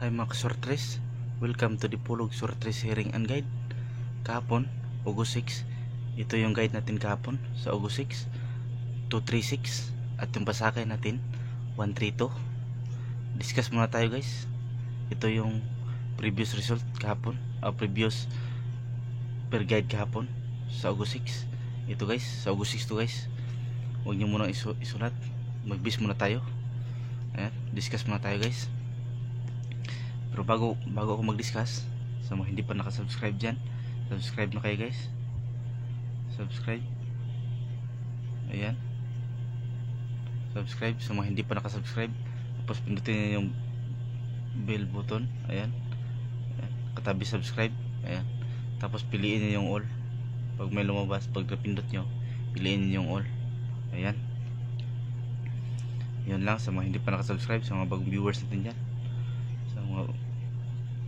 Hi mga kasortres, welcome to the Pulog Sortres Hearing and Guide. Kahapon, August 6, ito yung guide natin kahapon sa August 6, 236. At yung pasakay natin, 132. Discuss muna tayo guys. Ito yung previous result kahapon, previous per guide kahapon sa August 6. Ito guys, sa August 6 to guys. Huwag nyo muna isulat, mag-bis muna tayo. Ayan, discuss muna tayo guys. Pero bago ako mag-discuss, sa mga hindi pa nakasubscribe dyan, subscribe na kayo guys. Subscribe. Ayan, subscribe sa mga hindi pa nakasubscribe. Tapos pindutin nyo yung bell button. Ayan, ayan, katabi subscribe. Ayan, tapos piliin nyo yung all. Pag may lumabas, pag napindot nyo, piliin nyo yung all. Ayan, yun lang sa mga hindi pa nakasubscribe, sa mga bagong viewers natin dyan.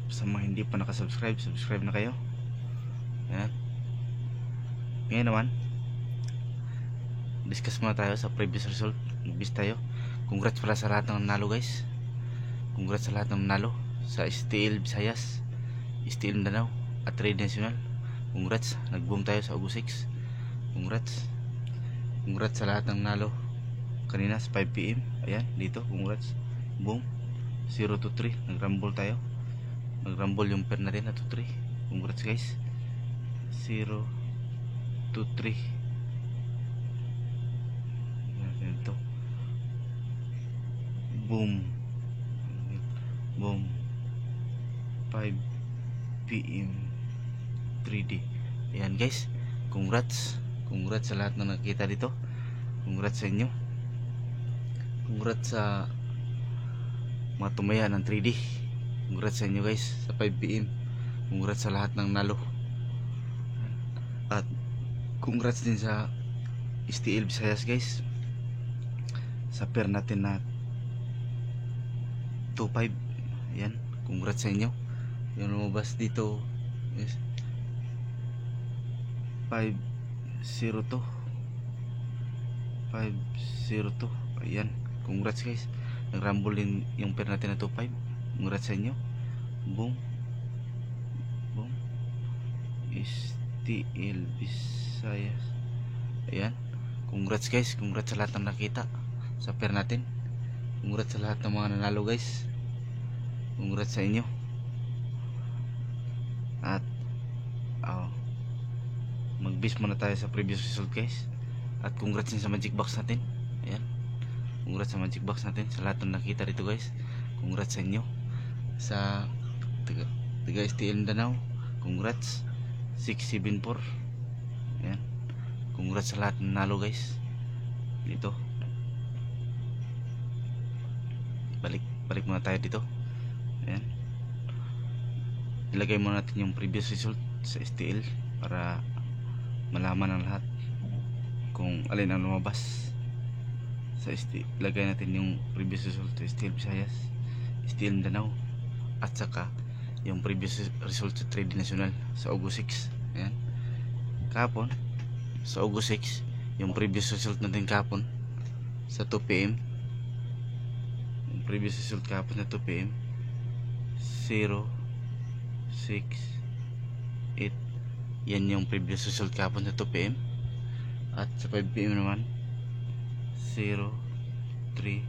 Sa mga hindi pa nakasubscribe, subscribe na kayo. Ayan. Ngayon naman, discuss muna tayo sa previous result. Nag-bis tayo. Congrats pala sa lahat ng nanalo guys. Congrats sa lahat ng nanalo sa STL Visayas, STL Mindanao at Trade National. Congrats, nag-boom tayo sa August 6. Congrats. Congrats sa lahat ng nanalo kanina sa 5 PM. Ayan, dito, congrats. Boom. 0 to 3, nag-rumble tayo. Nag-rumble yung pair natin na 2-3. Congrats guys. 0 to 3. Ito. Boom. Boom. 5 PM 3D. Ayan guys. Congrats. Congrats sa lahat na nakita dito. Congrats sa inyo. Congrats sa mga tumaya ng 3D. Congrats sa inyo guys sa 5 PM. Congrats sa lahat ng nalo. At congrats din sa STL Visayas guys, sa pair natin na 2-5. Ayan, congrats sa inyo. Yung lumabas dito is 502. 502. Ayan, congrats guys. Nag-rumble din yung pair natin na 2-5. Congrats sa inyo. Boom. Boom. STL Visayas. Ayan. Congrats guys. Congrats sa lahat ng nakita sa pair natin. Congrats sa lahat ng mga nanalo guys. Congrats sa inyo. At mag-bis muna tayo sa previous result guys. At congrats din sa magic box natin. Ayan. Congrats sa magic box natin sa lahat ng nakita dito guys. Congrats sa inyo. Sa taga STL Mindanao, congrats. 674. Ayan. Congrats sa lahat ng nalo guys. Dito. Balik muna tayo dito. Ayan. Ilagay muna natin yung previous result sa STL para malaman ng lahat kung alin ang lumabas sa STL. Ilagay natin yung previous result sa STL Visayas, STL Mindanao, at saka yung previous result sa Trade National sa August 6. Ayan. Kahapon sa August 6, yung previous result natin kahapon sa 2 PM. Yung previous result kahapon na 2 PM 0, 6, 8. Yan yung previous result kahapon sa 2 PM. At sa 5 PM naman 0, 3,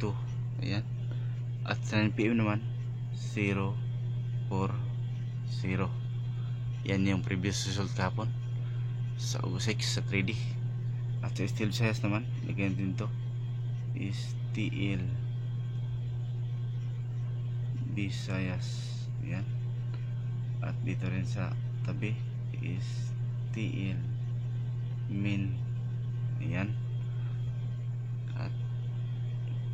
2. Ayan. At sa 9 PM naman 0, 4, 0. Yan yung previous result kahapon sa August 6 sa 3D. At sa STL Visayas naman, lagyan din to STL Visayas. Yan. At dito rin sa tabi STL Min. Ayan. At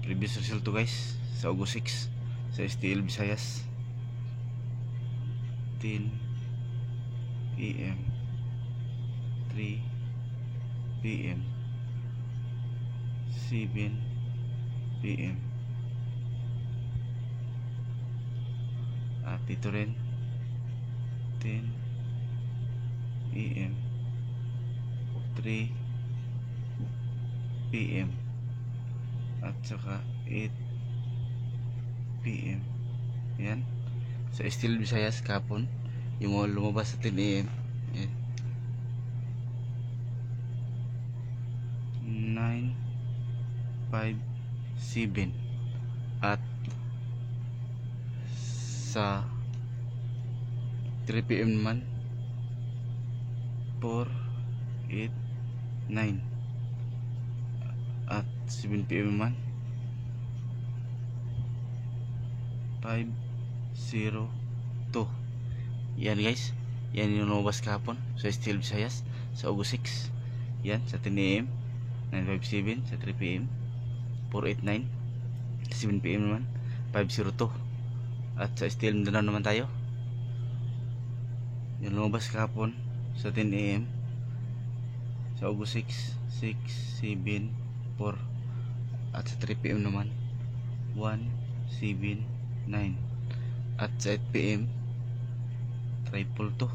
previous result to guys sa August 6 sa STL Visayas, 10 AM 3 PM 7 PM. At dito rin 10 AM 3 PM at saka 8 PM Ayan. Sa Steel Visayas kahapon, yung mga lumabas sa 10 AM. Ayan. 957 at sa 3 PM naman 489 at 7 PM naman 502. Yan guys, yan yung lumabas kahapon sa Steel Visayas sa August 6. Yan sa 10 AM 957, sa 3 PM 489, 7 PM naman 502. At sa Steel Mindanao naman tayo, yung lumabas kahapon sa 10 AM sa August 6, 674. At sa 3 PM naman 179. At sa 8 PM 222.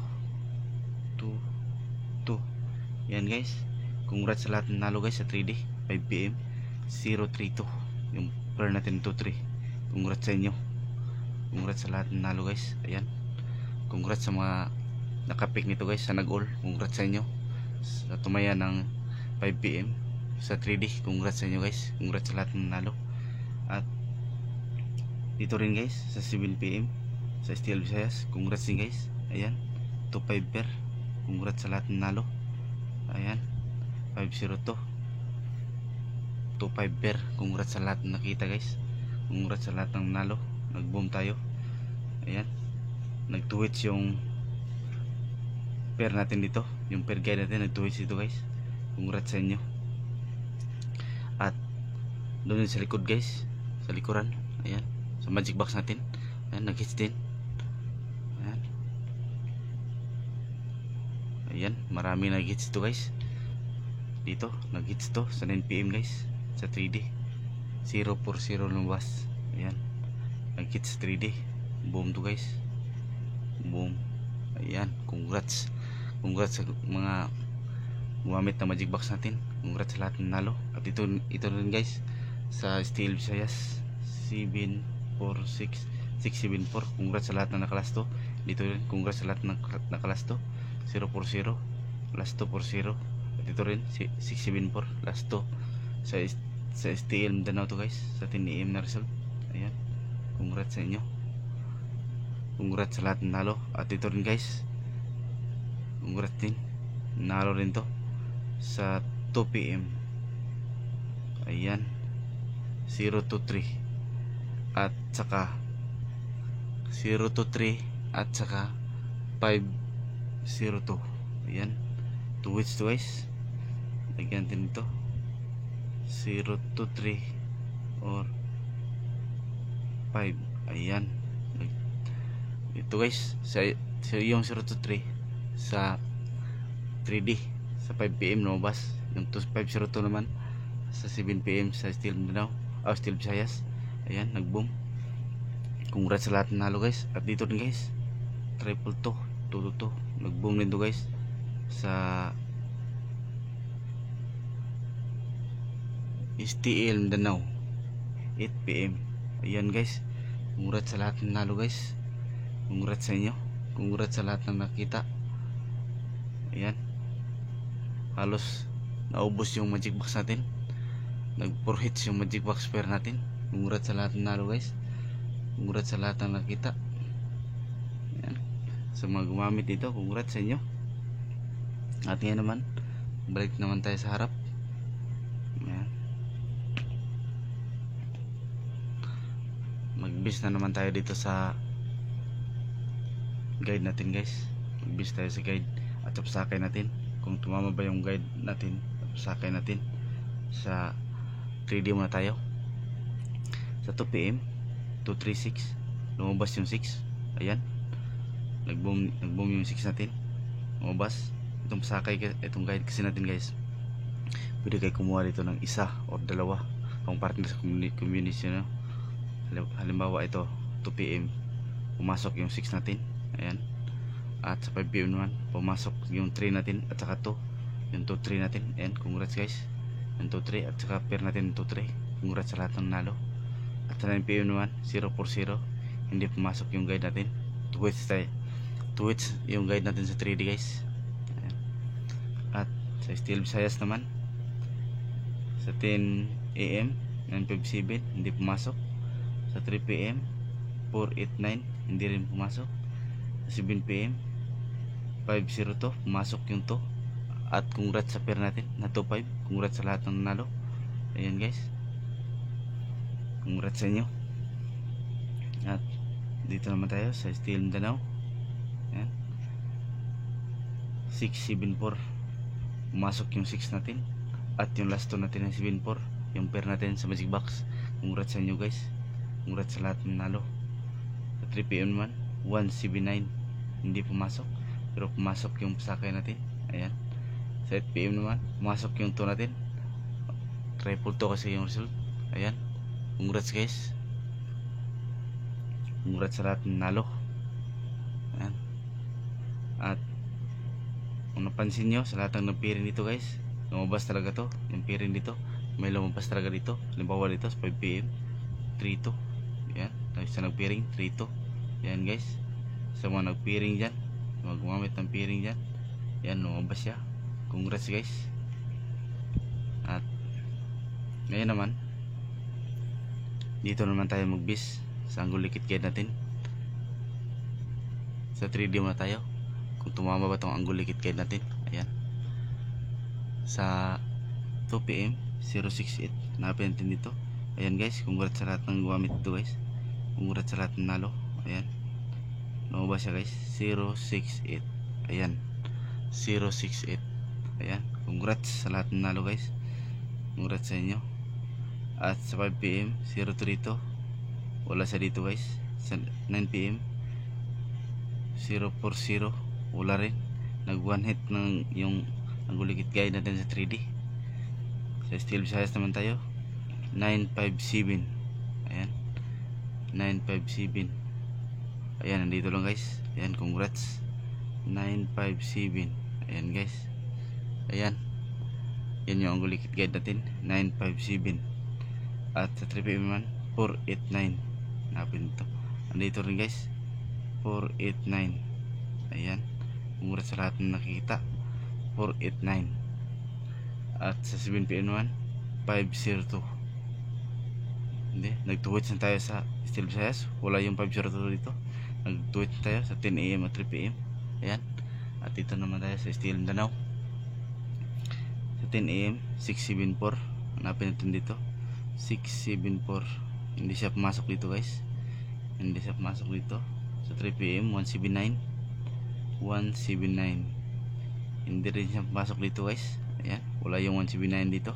Yan guys, congrats sa lahat ng nalo guys sa 3D. 5 PM 032 yung per natin 23. Congrats sa inyo, congrats sa lahat ng nalo guys. Ayan, congrats sa mga nakapik nito guys sa nag-all. Congrats sa inyo sa tumaya ng 5 PM sa 3D. Congrats sa inyo guys, congrats sa lahat ng nalo. At dito rin guys sa 7 PM sa Steel Visayas, congrats din guys. Ayan, 25 per. Congrats sa lahat ng nalo. Ayan, 502 25 per. Congrats sa lahat ng nakita guys, congrats sa lahat ng nalo. Nag-boom tayo. Ayan, nag-twitch yung per natin dito, yung per guide natin nag-twitch dito guys. Congrats sa inyo. At doon sa likod guys, sa likuran, ayan, sa magic box natin, ayan, nag-hits din. Ayan, ayan, marami nag-hits dito guys. Dito nag-hits to sa 9 PM guys sa 3D 040 lumabas. Ayan, nag-hits sa 3D, boom to guys, boom. Ayan, congrats, congrats sa mga gumamit na magic box natin. Congrats sa lahat ng nalo. At ito rin guys sa Steel Visayas 746 674. Congrats sa lahat ng nakalasto. Dito rin congrats sa lahat ng nakalasto. 040 last 240. At ito rin 674 last 2 sa Steel Mindanao to guys sa 10 AM na result. Ayan, congrats sa inyo, congrats sa lahat ng nalo. At ito rin guys, congrats din, nalo rin to sa 2 PM. Ayan, 023 at saka 023 at saka 502. Ayan, 2 weeks to guys. Lagyan natin ito 023 or 5. Ayan, ito guys sa yung 023 sa 3D sa 5 PM lumabas. Yung 502 naman sa 7 PM sa Steel Mindanao, Steel Visayas. Ayan, nag-boom. Congrats sa lahat ng nalo guys. At dito rin guys, 222 222, nag-boom din to guys sa STL Mindanao 8 PM. Ayan guys, congrats sa lahat ng nalo guys, congrats sa inyo, congrats sa lahat ng nakita. Ayan, halos naubos yung magic box natin, nag 4 hits yung magic box pair natin. Congrats sa lahat ng nalo guys, congrats sa lahat ng nakita. Ayan, sa mga gumamit dito, congrats sa inyo. At ngayon naman, balik naman tayo sa harap. Ayan, mag-bis na naman tayo dito sa guide natin guys. Mag-bis tayo sa guide at sapsakay natin kung tumama ba yung guide natin. Sapsakay natin sa 3D muna tayo. Sa 2 PM 236 lumabas yung 6. Ayan, nag-boom yung 6 natin, lumabas. Itong pasakay, itong guide kasi natin guys, pwede kayo kumuha dito ng isa o dalawa pang partner sa community no? Halimbawa ito 2 PM pumasok yung 6 natin. Ayan, at sa 5 PM naman pumasok yung 3 natin at saka 2 yung 2-3 natin. Ayan, congrats guys, yung 2-3 at saka pair natin yung 2-3. Congrats sa lahat ng nalo. At sa 9 PM naman 040 hindi pumasok yung guide natin. Twitch yung guide natin sa 3D guys. Ayan. At sa Steel Visayas naman sa 10 AM 957 hindi pumasok. Sa 3 PM 489 hindi rin pumasok. Sa 7 PM 502 pumasok yung to. At congrats sa pair natin na 2-5. Congrats sa lahat ng nanalo. Ayan guys, congrats sa inyo. At dito naman tayo sa Steel Mindanao. Ayan, 674 pumasok yung 6 natin. At yung last 2 natin na 74 yung pair natin sa Magic Box. Congrats sa inyo guys. Congrats sa lahat ng nanalo. Sa 3 PM naman 179 hindi pumasok, pero pumasok yung pasakay natin. Ayan. Sa 8 PM naman pumasok yung 2 natin. Triple to kasi yung result. Ayan. Congrats guys. Congrats sa lahat ng nalo. Ayan. At kung napansin nyo sa lahat ng nagpirin dito guys, lumabas talaga to. Yung pirin dito, may lumabas talaga dito. Halimbawa dito sa 5 PM 3-2. Ayan. Sa nagpiring 3-2. Ayan guys. Sa mga nagpiring dyan, mga gumamit ng piring dyan, ayan, lumabas siya. Congrats guys. At ngayon naman, dito naman tayo magbis sa angle likit guide natin. Sa 3D muna tayo kung tumama ba itong angle likit guide natin. Ayan. Sa 2 PM 068 hanapin natin dito. Ayan guys, congrats sa lahat ng gumamit dito guys. Congrats sa lahat ng nalo. Ayan, lumabas siya guys, 068. Ayan, 068. Ayan, congrats sa lahat ng nalo guys. Congrats sa inyo. At sa 5 PM 032 wala siya dito guys. Sa 9 PM 040 wala rin. Nag one hit ng yung anggulikit guide natin sa 3D. Sa Steel Visayas naman tayo 957. Ayan, 957. Ayan, nandito lang guys. Ayan, congrats. 957. Ayan guys. Ayan, yan yung anggulikit guide natin, 957. At sa 3 PM man 489. Hanapin ito. Andito rin guys, 489. Ayan, congrats sa lahat ng nakikita. 489. At sa 7 PM naman 502. Hindi, nag-tweet na tayo sa Steel Visayas. Wala yung 502 dito. Nag-tweet tayo sa 10 AM at 3 PM. Ayan. At dito naman tayo sa Steel Mindanao. Sa 10 AM 674. Hanapin natin dito 674. Hindi siya pumasok dito guys. Hindi siya pumasok dito. Sa 3 PM 179. 179. Hindi rin siya pumasok dito guys. Ayan, wala yung 179 dito.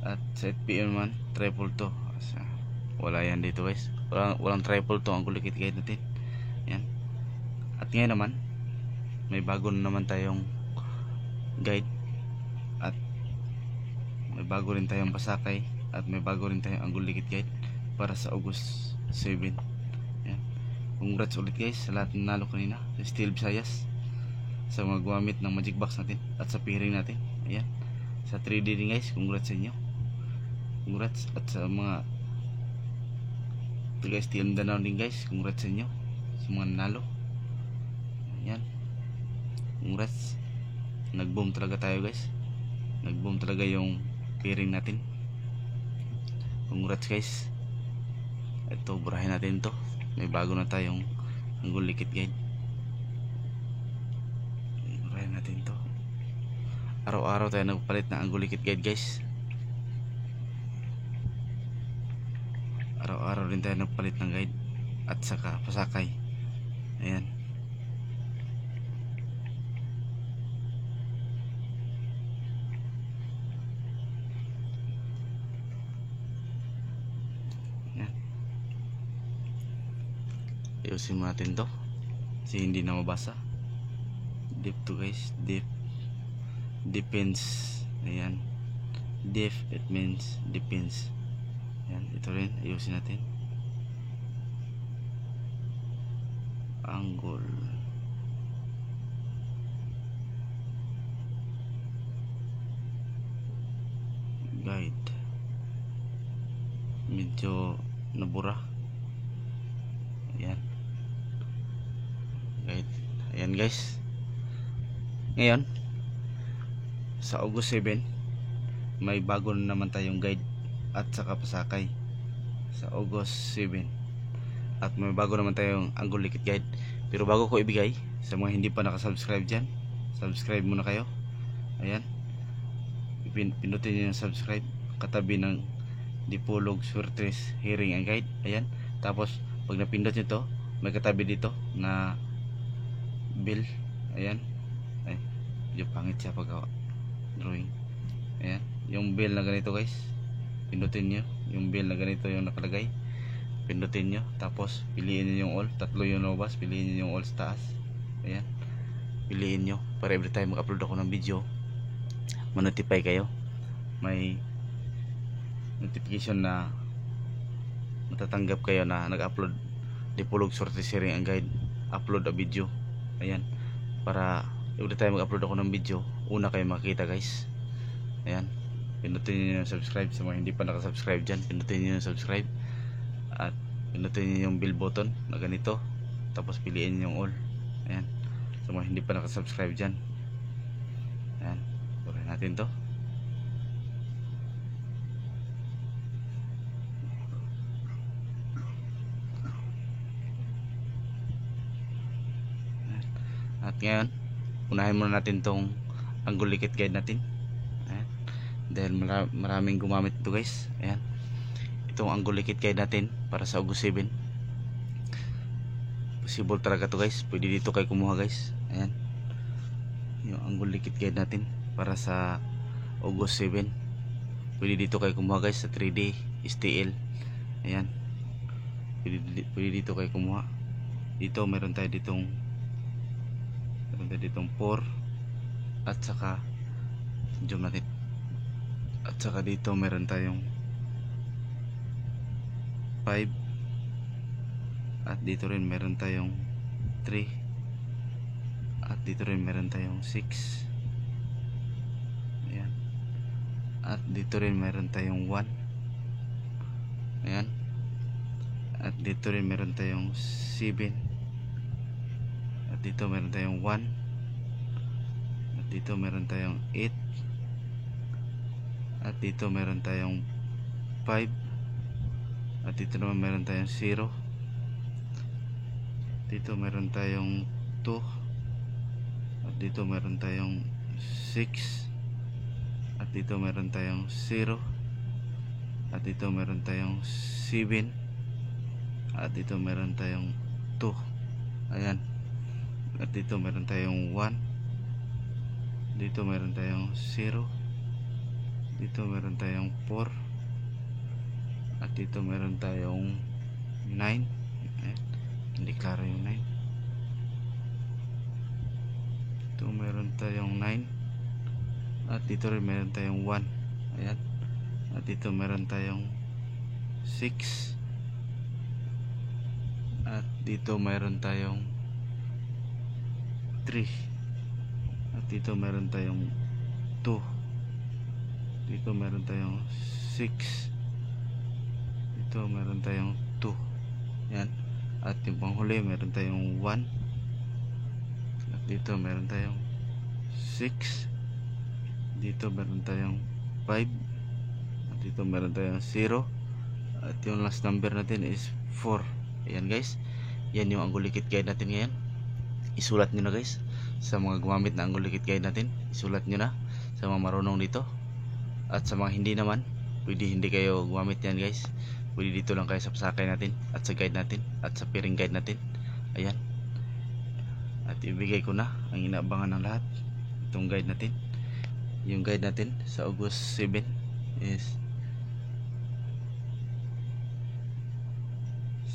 At sa 8 PM man triple to. Wala yan dito guys. Walang triple to ang kulikit guide natin. Ayan. At ngayon naman may bago na naman tayong guide. At may bago rin tayong pasakay. At may bago rin tayong angle likit guide para sa August 7. Ayan. Congrats ulit guys sa lahat ng nalo kanina sa Steel Visayas, sa mga gumamit ng Magic Box natin at sa piring natin. Ayan. Sa 3D din guys, congrats sa inyo. Congrats. At sa mga taga Steel Mindanao din guys, congrats sa inyo sa mga nanalo. Ayan, congrats. Nag-boom talaga tayo guys. Nag-boom talaga yung piring natin. Congrats guys. Ito, burahin natin to. May bago na tayong angle likit guide. Burahin natin to. Araw-araw tayo nagpalit ng angle likit guide guys. Araw-araw din tayo nagpalit ng guide at saka pasakay. Ayan. Ayan. Ayusin mo natin to kasi hindi na mabasa. Deep to guys, deep. Depends. Ayan, deep, it means depends. Ayan, ito rin ayusin natin. Angle guide medyo nabura. Ayan guys. Ngayon sa August 7 may bago na naman tayong guide at saka pasakay sa August 7. At may bago naman tayong angle likit guide. Pero bago ko ibigay sa mga hindi pa nakasubscribe dyan, subscribe muna kayo. Ayan, pinutin nyo yung subscribe katabi ng Dipolog Surtres Hearing and Guide. Ayan, tapos pag napindot nyo to, may katabi dito na bill. Ayan, ay medyo pangit siya pag drawing. Ayan, yung bill na ganito guys, pindutin nyo yung bill na ganito yung nakalagay, pindutin nyo, tapos piliin nyo yung all, tatlo yung lumabas, piliin nyo yung all sa taas. Ayan, piliin nyo para every time mag-upload ako ng video, ma-notify kayo, may notification na matatanggap kayo na nag-upload Dipolog Surtres Hearing and Guide, upload a video. Ayan, para every time mag-upload ako ng video, una kayo makita guys. Ayan, pindutin nyo yung subscribe. Sa mga hindi pa nakasubscribe dyan, pindutin nyo yung subscribe at pindutin nyo yung bell button na ganito, tapos piliin nyo yung all. Ayan, sa mga hindi pa nakasubscribe dyan. Ayan, tuloy natin to. At ngayon, unahin muna natin tong angle likit guide natin. Ayan, dahil maraming gumamit ito guys. Ayan, itong angle likit guide natin para sa August 7. Possible talaga to guys, pwede dito kayo kumuha guys. Ayan, yung angle likit guide natin para sa August 7, pwede dito kayo kumuha guys sa 3D STL. Ayan, pwede dito kayo kumuha. Dito meron tayo ditong 4 at saka zoom natin, at saka dito meron tayong 5 at dito rin meron tayong 3 at dito rin meron tayong 6. Ayan, at dito rin meron tayong 1. Ayan, at dito rin meron tayong 7 at dito meron tayong 1 at dito meron tayong 8 at dito meron tayong 5 at dito naman meron tayong 0, dito meron tayong 2 at dito meron tayong 6 at dito meron tayong 0 at dito meron tayong 7 at dito meron tayong 2. Ayan, at dito meron tayong 1, dito meron tayong 0, dito meron tayong 4 at dito meron tayong 9. Ayan, hindi klaro yung 9. Dito meron tayong 9 at dito rin meron tayong 1. Ayan, at dito meron tayong 6 at dito meron tayong 3 at dito meron tayong 2, dito meron tayong 6, dito meron tayong 2. Yan, at yung panghuli meron tayong 1 at dito meron tayong 6, dito meron tayong 5 at dito meron tayong 0 at yung last number natin is 4. Ayan guys, yan yung angle likit guide natin ngayon. Isulat nyo na guys, sa mga gumamit na angle likit guide natin, isulat nyo na sa mga marunong dito. At sa mga hindi naman, pwede hindi kayo gumamit yan guys, pwede dito lang kayo sa pasakay natin at sa guide natin at sa pairing guide natin. Ayan, at ibigay ko na ang inaabangan ng lahat, itong guide natin. Yung guide natin sa August 7 is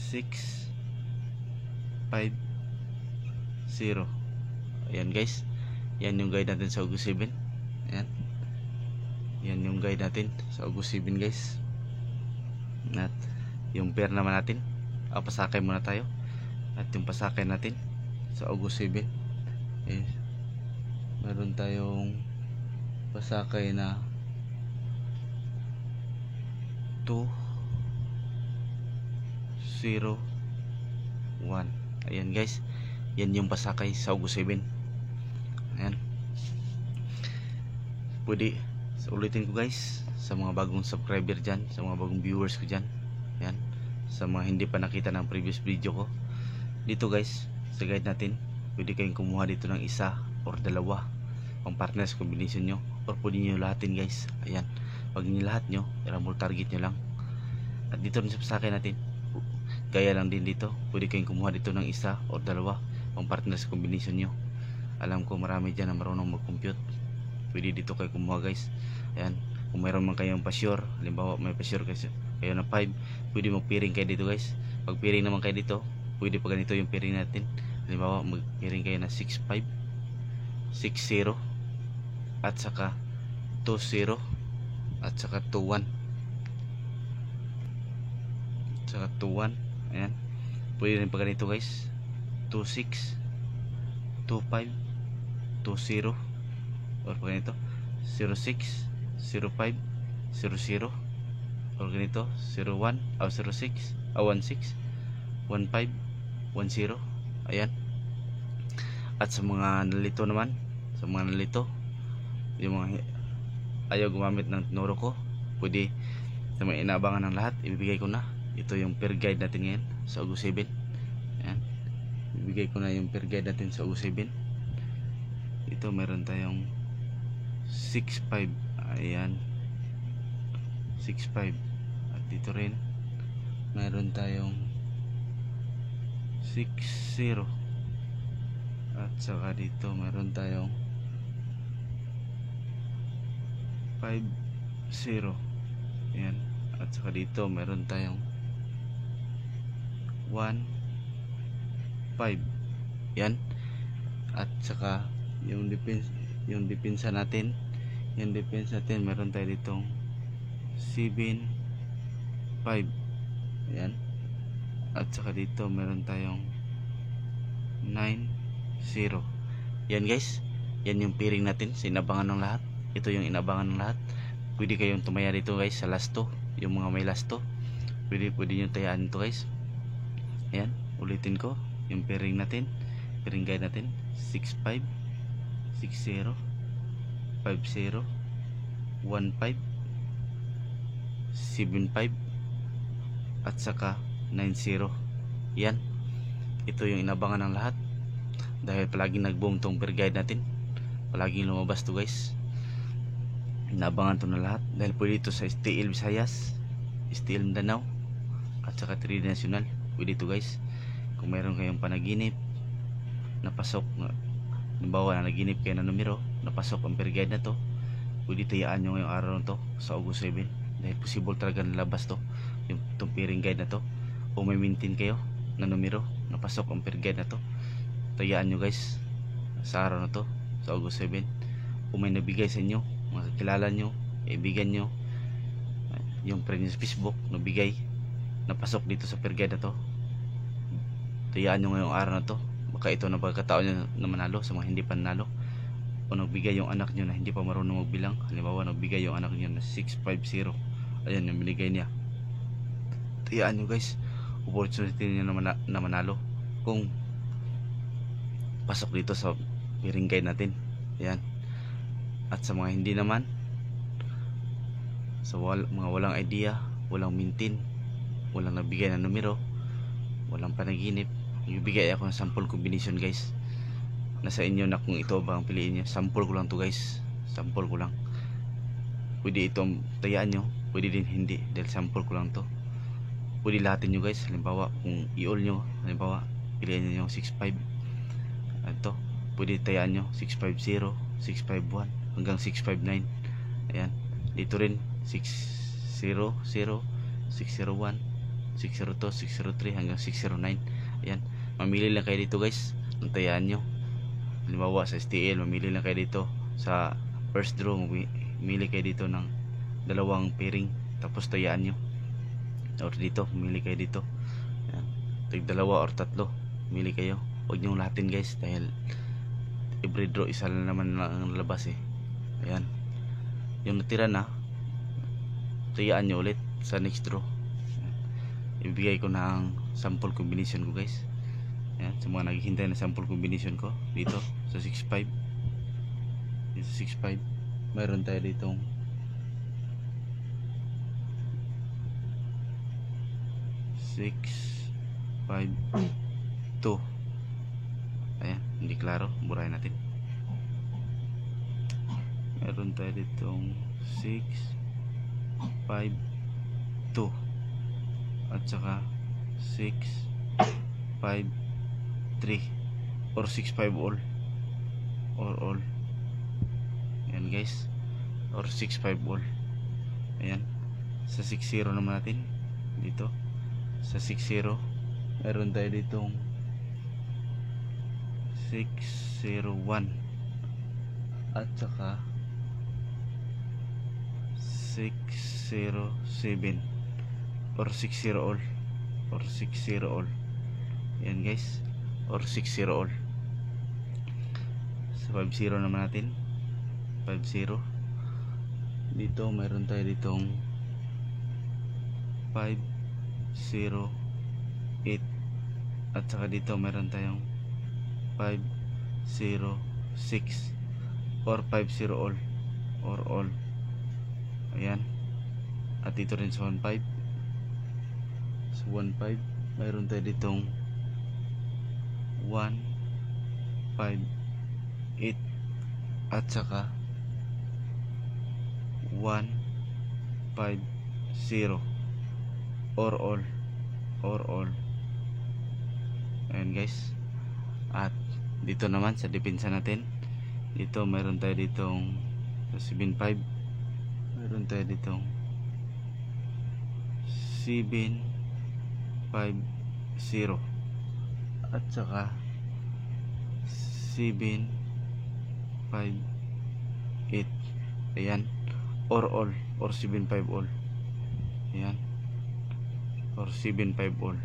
650. Ayan guys, yan yung guide natin sa August 7. Ayan, yan yung guide natin sa August 7 guys. At yung pair naman natin, pasakay muna tayo. At yung pasakay natin sa August 7 is meron tayong pasakay na 201. Ayan guys, yan yung pasakay sa August 7. Ayan. Pwede, so ulitin ko guys, sa mga bagong subscriber dyan, sa mga bagong viewers ko dyan, ayan, sa mga hindi pa nakita ng previous video ko, dito guys, sa guide natin, pwede kayong kumuha dito ng isa or dalawa pang partners combination nyo, or pwede nyo lahatin guys. Ayan, pag nilahat nyo, rumble target nyo lang. At dito rin sa pasakay natin, gaya lang din dito, pwede kayong kumuha dito ng isa or dalawa pang partners combination nyo. Alam ko marami dyan na marunong mag-compute, pwede dito kayo kumuha guys. Ayan, kung mayroon man kayong pa-sure, halimbawa may pa-sure kayo na 5, pwede mag-pairing kayo dito guys. Pag pairing naman kayo dito, pwede pa ganito yung pairing natin. Halimbawa mag-pairing kayo na 6-5, 6-0, at saka 2-0, at saka 2-1, saka 2-1. Ayan, pwede rin pa ganito guys, 2-6, 2-5, 2-0, or pa ganito 0-6, 0-5, 0-0, or ganito 0-1 o 0-6 o 1-6, 1-5, 1-0. Ayan. At sa mga nalito naman, sa mga nalito, yung mga ayaw gumamit ng tinuro ko, pwede sa mga inaabangan ng lahat, ibibigay ko na. Ito yung per guide natin ngayon sa August 7. Ayan, ibibigay ko na yung per guide natin sa August 7. Ito meron tayong 6-5. Ayan, 6-5. At dito rin meron tayong 6-0. At saka dito meron tayong 5-0. Ayan. At saka dito meron tayong 1-5. Yan. At saka yung depensa natin, yung defense natin meron tayo ditong 7-5. Ayan. At saka dito meron tayong 9-0. Yan guys, yan yung pairing natin sa inabangan ng lahat. Ito yung inabangan ng lahat. Pwede kayong tumaya dito guys sa last 2, yung mga may last 2, pwede nyo tayaan ito guys. Ayan, ulitin ko yung pairing natin, pairing guide natin, 6-5, 6-0, 5-0, 1-5, 7-5, at saka 9-0. Yan, ito yung inabangan ng lahat, dahil palaging nagboom tong per guide natin, palaging lumabas to guys. Inabangan to na lahat, dahil pwede ito sa STL Visayas, STL Mindanao, at saka 3D National. Pwede ito guys. Kung mayroon kayong panaginip napasok, halimbawa na naginip kayo na numero, napasok ang per guide na to, pwede tayaan nyo ngayong araw na to sa August 7, dahil possible talaga nalabas to, yung itong pairing guide na to. O may maintain kayo na numero, napasok ang per guide na to, tayaan nyo guys sa araw na to sa August 7. Kung may nabigay sa inyo, mga kakilala nyo, ibigan nyo, yung friend nyo sa Facebook, nabigay, napasok dito sa per guide na to, tayaan nyo ngayong araw na to. Baka ito na pagkataon nyo na manalo sa mga hindi pa nanalo. O nagbigay yung anak nyo na hindi pa marunong magbilang, halimbawa nagbigay yung anak nyo na 650, ayan yung binigay niya, tayaan nyo guys, opportunity nyo na manalo kung pasok dito sa pairing guide natin. Ayan. At sa mga hindi naman, sa mga walang idea, walang maintain, walang nabigay na numero, walang panaginip, ibigay ako ng sample combination guys. Nasa inyo na kung ito ba ang piliin nyo. Sample ko lang to guys, sample ko lang. Pwede itong tayaan nyo, pwede din hindi, dahil sample ko lang to. Pwede lahatin nyo guys, halimbawa kung i-all nyo, halimbawa piliin nyo yung 6-5, ito pwede tayaan nyo 650, 651 hanggang 659. Ayan, dito rin 600, 601, 602, 603 hanggang 609. Ayan, mamili lang kayo dito guys ng tayaan nyo. Halimbawa sa STL, mamili lang kayo dito sa first draw, mamili kayo dito ng dalawang pairing, tapos tayaan nyo. Or dito, mamili kayo dito, ayan, tig dalawa or tatlo, mamili kayo. Huwag nyo lahatin guys, dahil every draw isa lang naman ang labas eh. Ayan, yung natira na, tayaan nyo ulit sa next draw. Ibigay ko ng sample combination ko guys. Ayan, sa mga naghihintay na sample combination ko dito sa 6.5. Dito sa 6.5 mayroon tayo ditong 6.5.2. Ayan, hindi klaro, burahin natin. Meron tayo ditong 6.5.2 at saka 6.5.3 or 6.5 all or all. Ayan guys, or 6.5 all. Ayan, sa 6.0 naman natin dito sa 6.0 meron tayo ditong 6.01 at saka 6.07 or 6.0 all or 6.0 all. Yan guys, or 6.0 all. Sa 5.0 naman natin, 5.0 dito meron tayo ditong 5.08 at saka dito meron tayong 5.06 or 5.0 all or all. Ayan, at dito rin sa 1.5. Sa 1.5 mayroon tayo ditong 1.5.8 at saka 1.5.0 or all or all. Ayan guys, at dito naman sa depensa natin, dito mayroon tayo ditong 7.5, mayroon tayo ditong 7.5.0 at saka 7.5.8. Ayan, or all or 7.5 all. Ayan, or 7.5 all.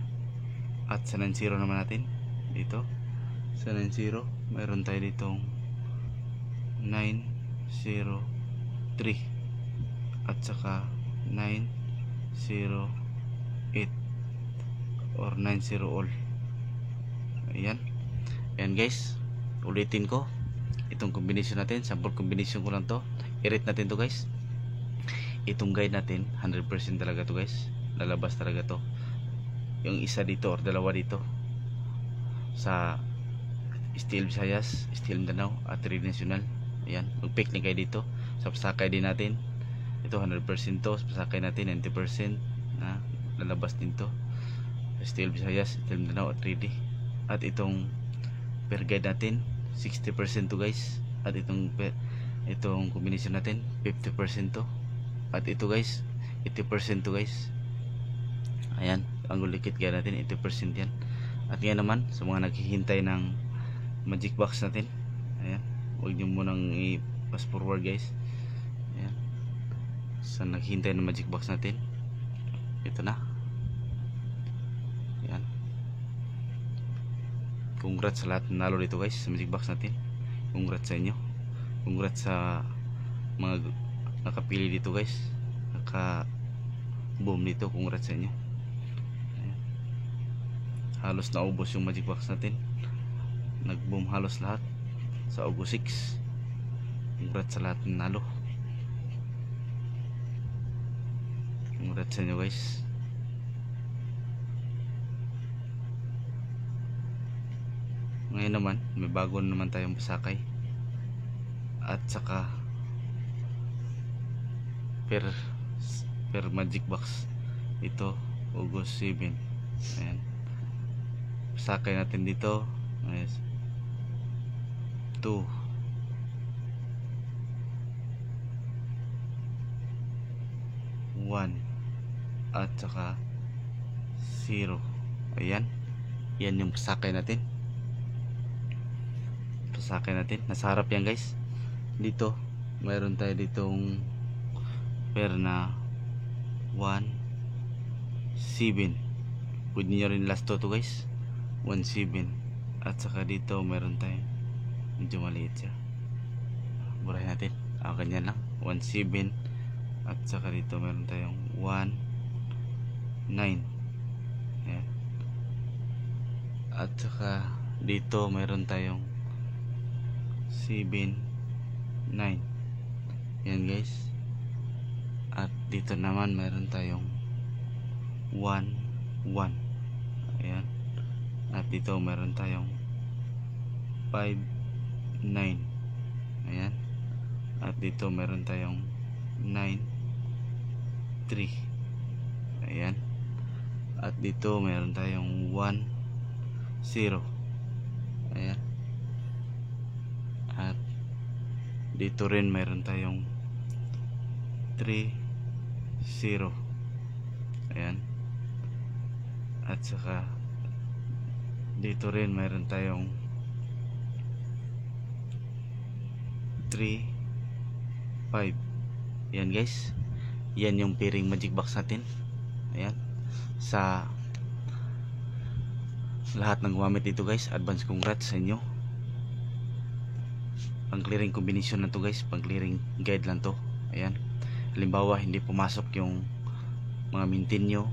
At sa 9.0 naman natin, dito sa 9.0 mayroon tayo ditong 9.03 at saka 9.08 or 9.0 all. Ayan. Ayan guys, ulitin ko itong combination natin, sample combination ko lang to. I-rate natin to guys. Itong guide natin 100% talaga to guys, lalabas talaga to. Yung isa dito or dalawa dito sa Steel Visayas, Steel Mindanao at Trade National. Ayan, mag-picnic kayo dito. Sa pasakay din natin ito 100% to. Sa pasakay natin 90% na lalabas din to. Steel Visayas, Steel Mindanao at Trade. At itong per guide natin 60% to guys. At itong combination natin 50% to. At ito guys 80% to guys. Ayan, ang ulikit kaya natin 80% yan. At yan naman sa mga naghihintay ng magic box natin, ayan, huwag nyo munang i-pass forward guys. Ayan, sa naghihintay ng magic box natin, ito na. Ayan, congrats sa lahat na nalo dito guys sa magic box natin. Congrats sa inyo, congrats sa mga nakapili dito guys, naka boom dito. Congrats sa inyo. Halos naubos yung magic box natin, nag-boom halos lahat sa August 6. Congrats sa lahat ng nalo. Congrats sa inyo guys. Ngayon naman may bago naman tayong pasakay at saka per magic box ito August 7. Ayan, sakay natin dito. Yes. 2 1 at saka 0. Ayan, yan yung pasakay natin. Pasakay natin nasa harap yan guys. Dito mayroon tayo ditong per na 1.7. Pwede nyo rin last to guys, 1.7. At saka dito meron tayo, medyo maliit siya, burahin natin. Ganyan lang, 1.7. At saka dito meron tayong 1.9. Ayan, At saka dito mayroon tayong 7, 9. Yan guys. At dito naman mayroon tayong 1, 1. Ayan. At dito mayroon tayong 5, 9. Ayan. At dito mayroon tayong 9, 3. Ayan. At dito mayroon tayong 1, 0. Ayan. At dito rin mayroon tayong 3, 0. Ayan. At saka dito rin mayroon tayong 3, 5. Ayan guys. Yan yung pairing magic box natin. Ayan. Sa lahat ng gumamit dito guys, advance congrats sa inyo. Pang clearing combination na to guys, pang clearing guide lang to. Ayan. Halimbawa hindi pumasok yung mga mintin nyo,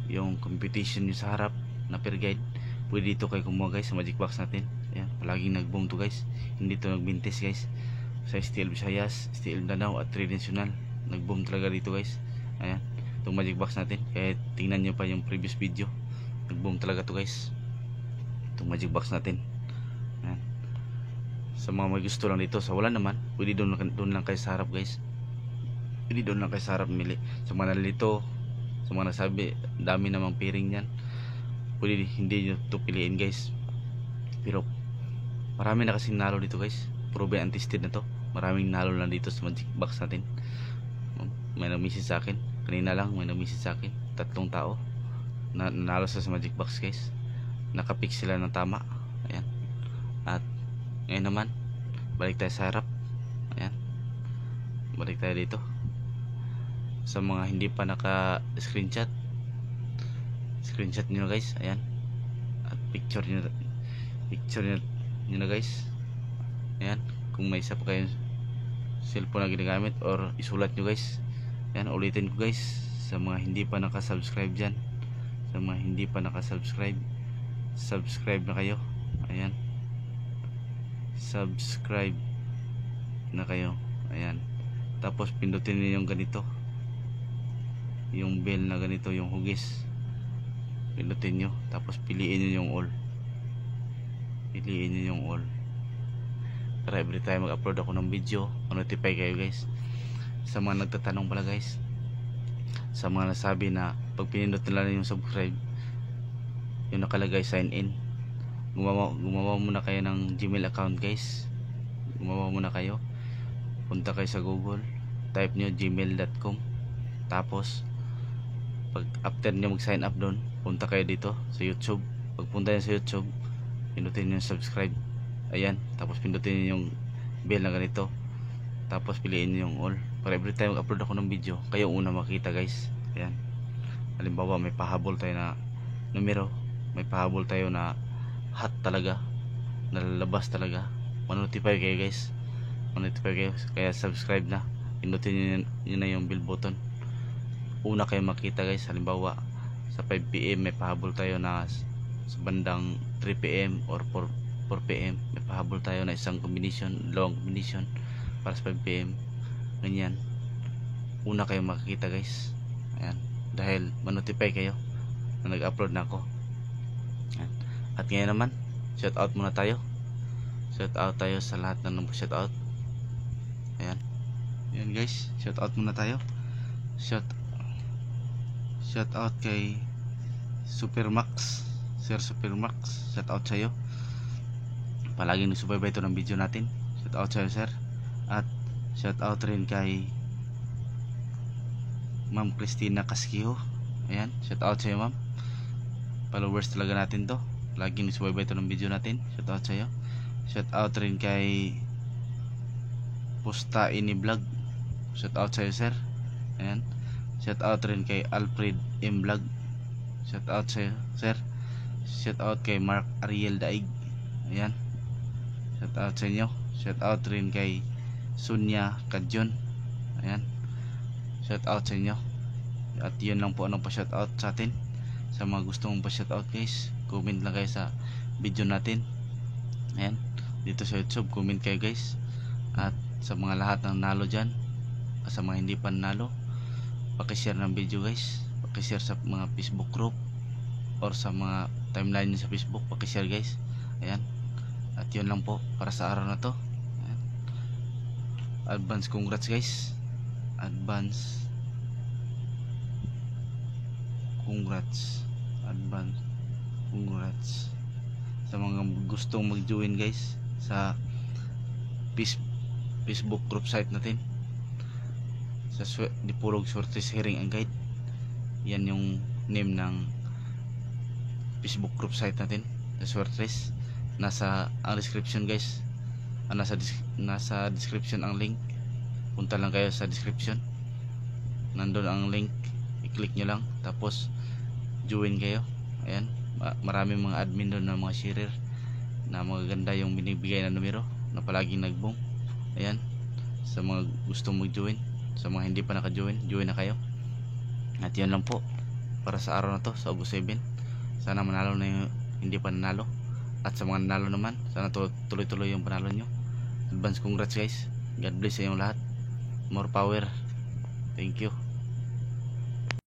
yung competition nyo sa harap na per guide, pwede dito kayo kumuha guys sa magic box natin. Ayan. Palaging nag-boom to guys, hindi to nagbintis guys. Sa STL Visayas, STL Danau at 3 National, nag-boom talaga dito guys. Ayan. Itong magic box natin, kaya tingnan nyo pa yung previous video, nag-boom talaga to guys, itong magic box natin. Ayan. Sa mga may gusto lang dito, sa wala naman, pwede doon lang kayo sa harap guys. Pwede doon lang kayo sa harap mili. Sa mga nalito, sa mga nasabi, dami namang pairing yan, pwede hindi nyo ito piliin guys. Pero marami na kasing nalo dito guys, proven and tested na to. Maraming nalo lang dito sa magic box natin. May nag-message sa akin kanina lang, may nag-message sa akin 3 tao na nanalo sa magic box guys, nakapick sila ng tama. Ayan. At ngayon naman balik tayo sa harap. Ayan. Balik tayo dito sa mga hindi pa naka screenshot nyo na guys. Ayan. At picture nyo na guys. Ayan. Kung may isa pa kayong cellphone na ginagamit or isulat nyo guys. Ayan, ulitin ko guys, sa mga hindi pa nakasubscribe dyan, sa mga hindi pa nakasubscribe, subscribe na kayo. Ayan, subscribe na kayo. Ayan, tapos pindutin niyo yung ganito, yung bell na ganito, yung hugis, pindutin nyo, tapos piliin nyo yung all, piliin nyo yung all, para every time mag-upload ako ng video, notify kayo guys. Sa mga nagtatanong pala guys, sa mga nasabi na pag pinindot nila yung subscribe, yung nakalagay sign in, gumawa muna kayo ng Gmail account guys. Gumawa muna kayo, punta kayo sa Google, type nyo gmail.com, tapos pag after nyo mag sign up doon, punta kayo dito sa YouTube. Pag punta nyo sa YouTube, pindutin nyo yung subscribe. Ayan, tapos pindutin nyo yung bell na ganito, tapos piliin nyo yung all, para every time mag-upload ako ng video, kayo una makita guys. Ayan. Halimbawa may pahabol tayo na numero, may pahabol tayo na hot talaga, nalalabas talaga, manotify kayo guys, manotify kayo. Kaya subscribe na, pinutin nyo na yung bell button, una kayo makita guys. Halimbawa sa 5 PM may pahabol tayo na sa bandang 3 PM or 4 PM may pahabol tayo na isang combination, long combination para sa 5 PM, ganyan, una kayo makikita guys. Ayan, dahil manotify kayo na nag-upload na ako. Ayan. At ngayon naman, shout out muna tayo, shout out tayo sa lahat na nag-shout out. Ayan, ayan guys, shout out muna tayo. Shout out kay Supermax, Sir Supermax, shout out sa'yo, palaging nagsubaybay ito ng video natin. Shout out sa'yo sir. At shout out rin kay Ma'am Christina Casquillo. Ayan, shout out sa'yo ma'am, followers talaga natin to, laging nagsubaybay ito ng video natin. Shout out sa'yo. Shout out rin kay Pusta Ini Vlog, shout out sa'yo sir. Ayan, shout out rin kay Alfred M Vlog, shout out sa'yo sir. Shout out kay Mark Ariel Daig. Ayan, shout out sa inyo. Shout out rin kay Sunya Kadyon. Ayan, shout out sa inyo. At yun lang po ang pa shout out sa atin. Sa mga gusto mong pa shout out guys, comment lang kayo sa video natin. Ayan, dito sa YouTube, comment kayo guys. At sa mga lahat ng nalo dyan, sa mga hindi pa nalo, pakishare ng video guys, pakishare sa mga Facebook group or sa mga timeline nyo sa Facebook, pakishare guys. Ayan, at yun lang po para sa araw na to. Ayan. Advance congrats guys, advance congrats sa mga gustong mag-join guys sa Facebook group site natin sa Dipolog Sortes Hearing and Guide. Yan yung name ng Facebook group site natin sa Sortes. Nasa ang description guys, nasa description ang link. Punta lang kayo sa description, nandun ang link, i-click nyo lang tapos join kayo. Ayan, maraming mga admin doon na mga sharer na magaganda yung binibigay na numero na palaging nag-boom. Ayan, sa mga gustong mag-join, sa mga hindi pa naka-join, join na kayo. At yun lang po para sa araw na to, sa August 7. Sana manalo na yung hindi pa nanalo, at sa mga nanalo naman, sana tuloy-tuloy yung panalo nyo. Advance congrats guys, God bless sa inyong lahat, more power, thank you.